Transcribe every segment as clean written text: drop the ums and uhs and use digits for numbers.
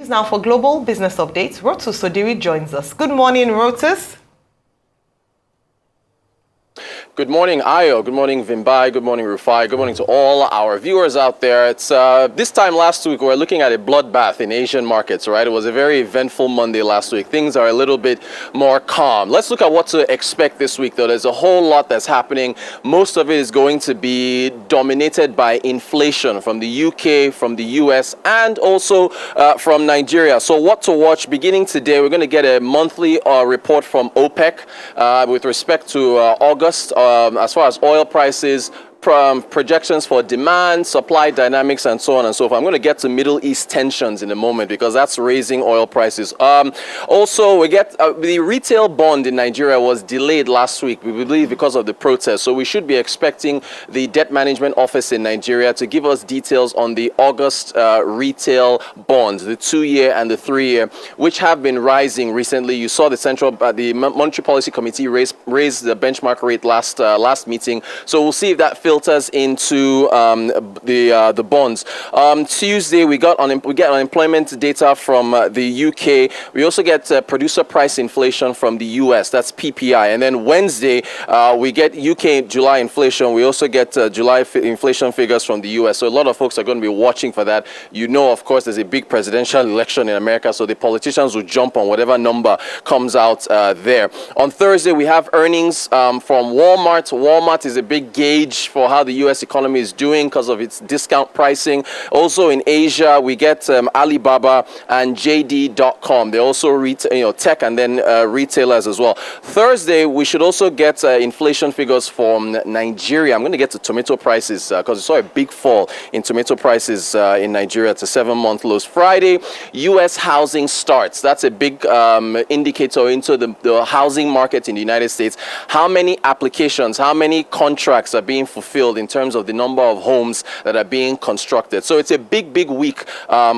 Now for Global Business Updates, Rotus Oddiri joins us. Good morning, Rotus. Good morning, Ayo. Good morning, Vimbai. Good morning, Rufai. Good morning to all our viewers out there. It's this time last week, we were looking at a bloodbath in Asian markets, right? It was a very eventful Monday last week. Things are a little bit more calm. Let's look at what to expect this week, though. There's a whole lot that's happening. Most of it is going to be dominated by inflation from the UK, from the US, and also from Nigeria. So what to watch beginning today, we're going to get a monthly report from OPEC with respect to August. As far as oil prices, projections for demand, supply dynamics, and so on and so forth. I'm going to get to Middle East tensions in a moment because that's raising oil prices. Also, we get the retail bond in Nigeria was delayed last week, we believe, because of the protests. So we should be expecting the Debt Management Office in Nigeria to give us details on the August retail bonds, the 2-year and the 3-year, which have been rising recently. You saw the Monetary Policy Committee raise the benchmark rate last meeting. So we'll see if that filters into the bonds. Tuesday we get unemployment data from the UK. We also get producer price inflation from the US. That's PPI. And then Wednesday we get UK July inflation. We also get July inflation figures from the US. So a lot of folks are going to be watching for that. You know, of course, there's a big presidential election in America, so the politicians will jump on whatever number comes out there. On Thursday we have earnings from Walmart. Walmart is a big gauge for how the U.S. economy is doing because of its discount pricing. Also in Asia, we get Alibaba and JD.com. They also tech and then retailers as well. Thursday, we should also get inflation figures from Nigeria. I'm going to get to tomato prices because we saw a big fall in tomato prices in Nigeria to 7-month lows. Friday, U.S. housing starts. That's a big indicator into the housing market in the United States. How many applications, how many contracts are being fulfilled in terms of the number of homes that are being constructed. So it's a big week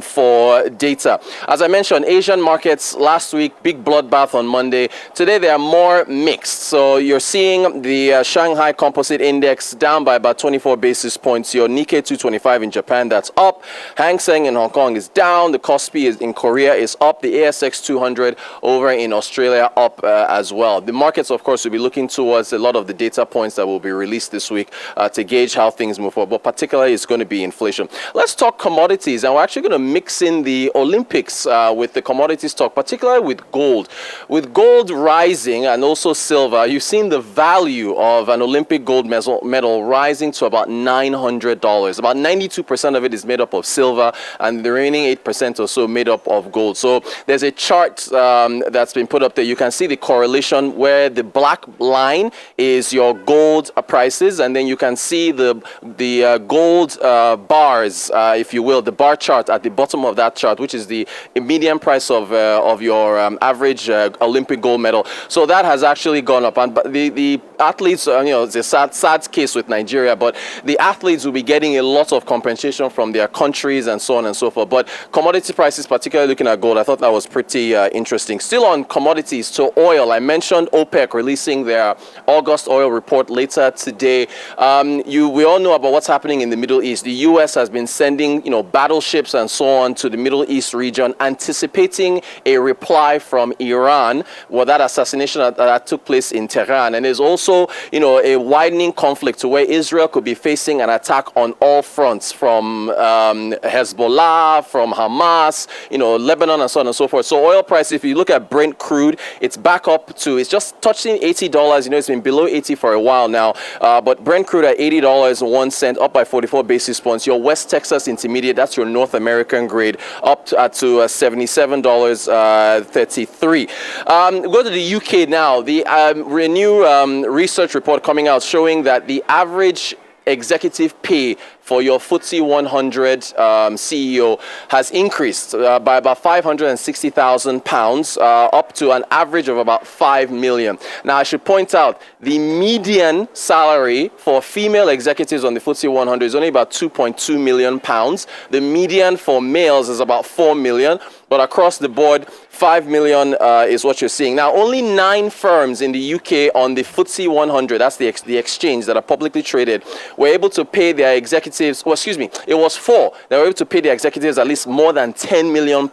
for data. As I mentioned, Asian markets last week, big bloodbath on Monday. Today they are more mixed. So you're seeing the Shanghai Composite Index down by about 24 basis points. Your Nikkei 225 in Japan, that's up. Hang Seng in Hong Kong is down. The Kospi in Korea is up. The ASX 200 over in Australia up as well. The markets, of course, will be looking towards a lot of the data points that will be released this week to gauge how things move forward, but particularly it's going to be inflation. Let's talk commodities, and we're actually going to mix in the Olympics with the commodities talk, particularly with gold. With gold rising and also silver, you've seen the value of an Olympic gold medal rising to about $900. About 92% of it is made up of silver, and the remaining 8% or so made up of gold. So there's a chart that's been put up there. You can see the correlation where the black line is your gold prices, and then you can see the gold bars, if you will, the bar chart at the bottom of that chart, which is the median price of your average Olympic gold medal. So that has actually gone up, and the athletes, it's a sad case with Nigeria, but the athletes will be getting a lot of compensation from their countries and so on and so forth. But commodity prices, particularly looking at gold, I thought that was pretty interesting. Still on commodities, to oil, I mentioned OPEC releasing their August oil report later today. We all know about what's happening in the Middle East. The U.S. has been sending, battleships and so on to the Middle East region, anticipating a reply from Iran. Well, that assassination that took place in Tehran, and there's also, a widening conflict to where Israel could be facing an attack on all fronts, from Hezbollah, from Hamas, Lebanon, and so on and so forth. So oil price, if you look at Brent crude, it's back up to, it's just touching $80. It's been below 80 for a while now, but Brent crude at $80.01, up by 44 basis points. Your West Texas Intermediate, that's your North American grade, up to $77.33. Go to the UK now. The Renew research report coming out showing that the average executive pay for your FTSE 100 CEO has increased by about £560,000 up to an average of about $5 million. Now, I should point out the median salary for female executives on the FTSE 100 is only about £2.2 million. The median for males is about $4 million. But across the board, 5 million is what you're seeing. Now, only 9 firms in the UK on the FTSE 100, that's the exchange that are publicly traded, were able to pay their executives, it was 4. They were able to pay their executives at least more than £10 million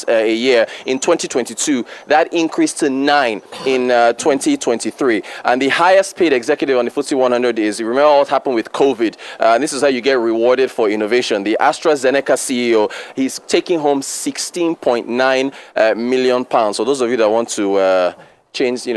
a year in 2022. That increased to 9 in 2023. And the highest paid executive on the FTSE 100 is, you remember what happened with COVID? This is how you get rewarded for innovation. The AstraZeneca CEO, he's taking home £16.9 million. So those of you that want to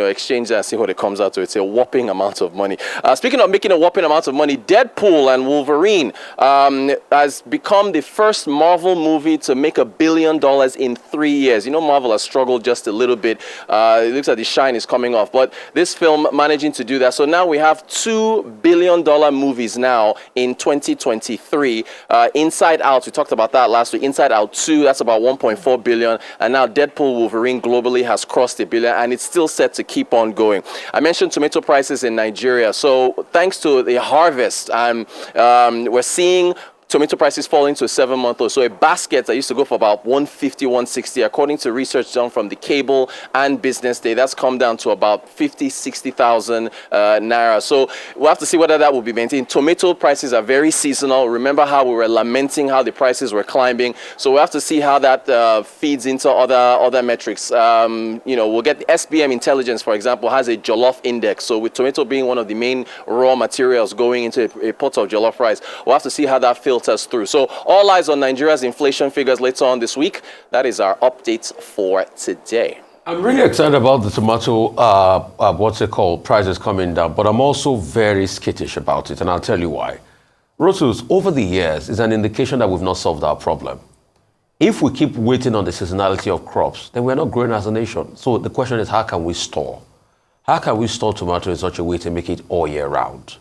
exchange and see what it comes out to. It's a whopping amount of money. Speaking of making a whopping amount of money, Deadpool and Wolverine has become the first Marvel movie to make $1 billion in 3 years. You know, Marvel has struggled just a little bit. It looks like the shine is coming off, but this film managing to do that. So now we have $2 billion movies now in 2023. Inside Out, we talked about that last week. Inside Out 2, that's about $1.4 billion. And now Deadpool Wolverine globally has crossed $1 billion, and it's still set to keep on going. I mentioned tomato prices in Nigeria. So thanks to the harvest, we're seeing tomato prices falling to a 7-month low. So a basket that used to go for about 150, 160, according to research done from the Cable and Business Day, that's come down to about 50, 60,000 naira. So we'll have to see whether that will be maintained. Tomato prices are very seasonal. Remember how we were lamenting how the prices were climbing. So we'll have to see how that feeds into other metrics. We'll get the SBM Intelligence, for example, has a jollof index. So with tomato being one of the main raw materials going into a pot of jollof rice, we'll have to see how that filters through. So all eyes on Nigeria's inflation figures later on this week. That is our updates for today. I'm really excited about the tomato, prices coming down, but I'm also very skittish about it, and I'll tell you why. Rotus, over the years, is an indication that we've not solved our problem. If we keep waiting on the seasonality of crops, then we're not growing as a nation. So the question is, how can we store? How can we store tomato in such a way to make it all year round?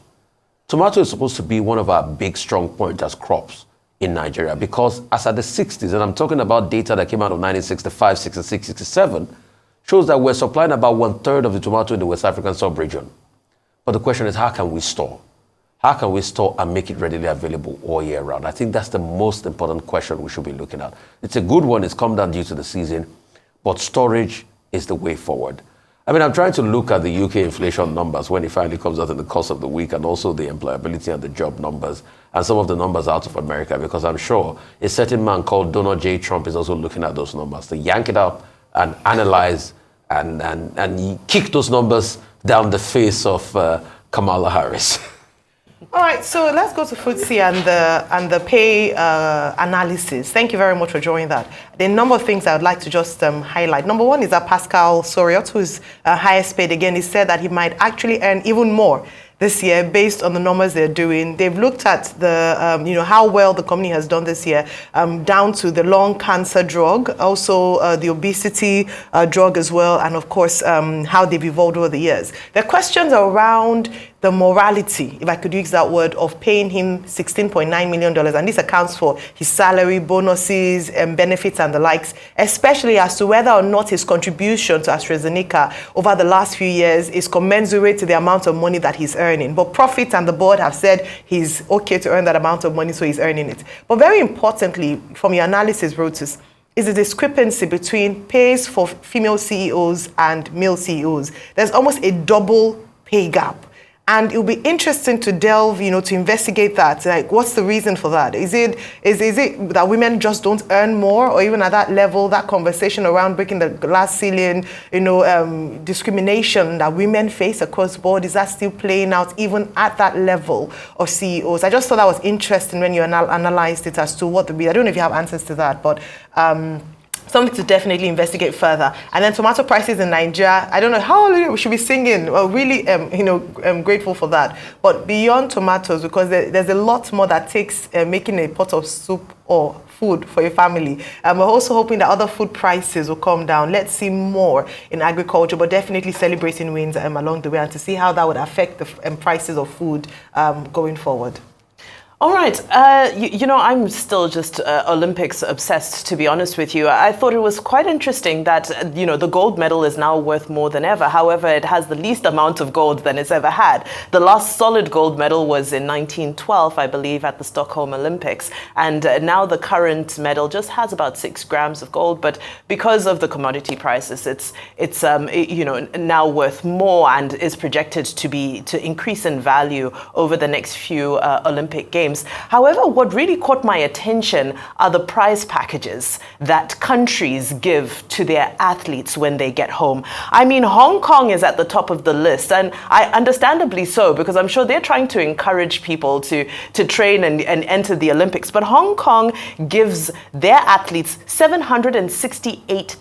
Tomato is supposed to be one of our big strong points as crops in Nigeria, because as at the 60s, and I'm talking about data that came out of 1965, 66, 67, shows that we're supplying about 1/3 of the tomato in the West African sub-region. But the question is, how can we store? How can we store and make it readily available all year round? I think that's the most important question we should be looking at. It's a good one. It's come down due to the season, but storage is the way forward. I mean, I'm trying to look at the UK inflation numbers when it finally comes out in the course of the week, and also the employability and the job numbers and some of the numbers out of America, because I'm sure a certain man called Donald J. Trump is also looking at those numbers to yank it out and analyze and kick those numbers down the face of Kamala Harris. All right, so let's go to FTSE and the pay analysis. Thank you very much for joining that. There are a number of things I would like to just highlight. Number one is that Pascal Soriot, who's highest paid again, he said that he might actually earn even more this year based on the numbers they're doing. They've looked at the, how well the company has done this year, down to the lung cancer drug, also the obesity drug as well, and of course, how they've evolved over the years. There are questions around the morality, if I could use that word, of paying him $16.9 million. And this accounts for his salary, bonuses, benefits, and the likes, especially as to whether or not his contribution to AstraZeneca over the last few years is commensurate to the amount of money that he's earning. But Profit and the board have said he's okay to earn that amount of money, so he's earning it. But very importantly, from your analysis, Rotus, is the discrepancy between pays for female CEOs and male CEOs. There's almost a double pay gap. And it'll be interesting to delve, to investigate that. Like, what's the reason for that? Is it that women just don't earn more, or even at that level, that conversation around breaking the glass ceiling, discrimination that women face across the board, is that still playing out even at that level of CEOs? I just thought that was interesting when you analyzed it as to what the reason. I don't know if you have answers to that, but something to definitely investigate further. And then tomato prices in Nigeria, I don't know how we should be singing. Well, really, I'm grateful for that. But beyond tomatoes, because there's a lot more that takes making a pot of soup or food for your family. We're also hoping that other food prices will come down. Let's see more in agriculture, but definitely celebrating wins along the way, and to see how that would affect the prices of food going forward. All right. I'm still just Olympics obsessed, to be honest with you. I thought it was quite interesting that, the gold medal is now worth more than ever. However, it has the least amount of gold than it's ever had. The last solid gold medal was in 1912, I believe, at the Stockholm Olympics. And now the current medal just has about 6 grams of gold. But because of the commodity prices, it's now worth more and is projected to increase in value over the next few Olympic Games. However, what really caught my attention are the prize packages that countries give to their athletes when they get home. I mean, Hong Kong is at the top of the list, and understandably so, because I'm sure they're trying to encourage people to train and enter the Olympics. But Hong Kong gives their athletes $768,000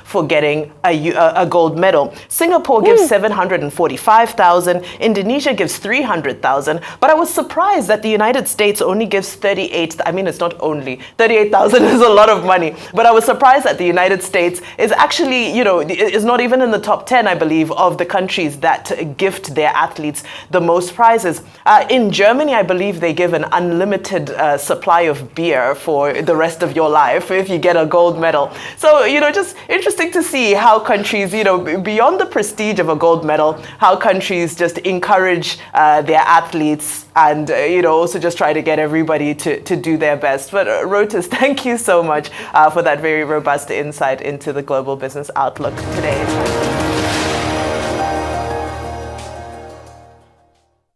for getting a gold medal. Singapore gives 745,000. Indonesia gives 300,000. But I was surprised that the United States only gives 38. I mean, it's not only 38,000 is a lot of money. But I was surprised that the United States is actually, is not even in the top 10, I believe, of the countries that gift their athletes the most prizes. In Germany, I believe they give an unlimited supply of beer for the rest of your life if you get a gold medal. So, just interesting to see how countries, beyond the prestige of a gold medal, how countries just encourage their athletes and, also just try to get everybody to do their best. But Rotus, thank you so much for that very robust insight into the global business outlook today.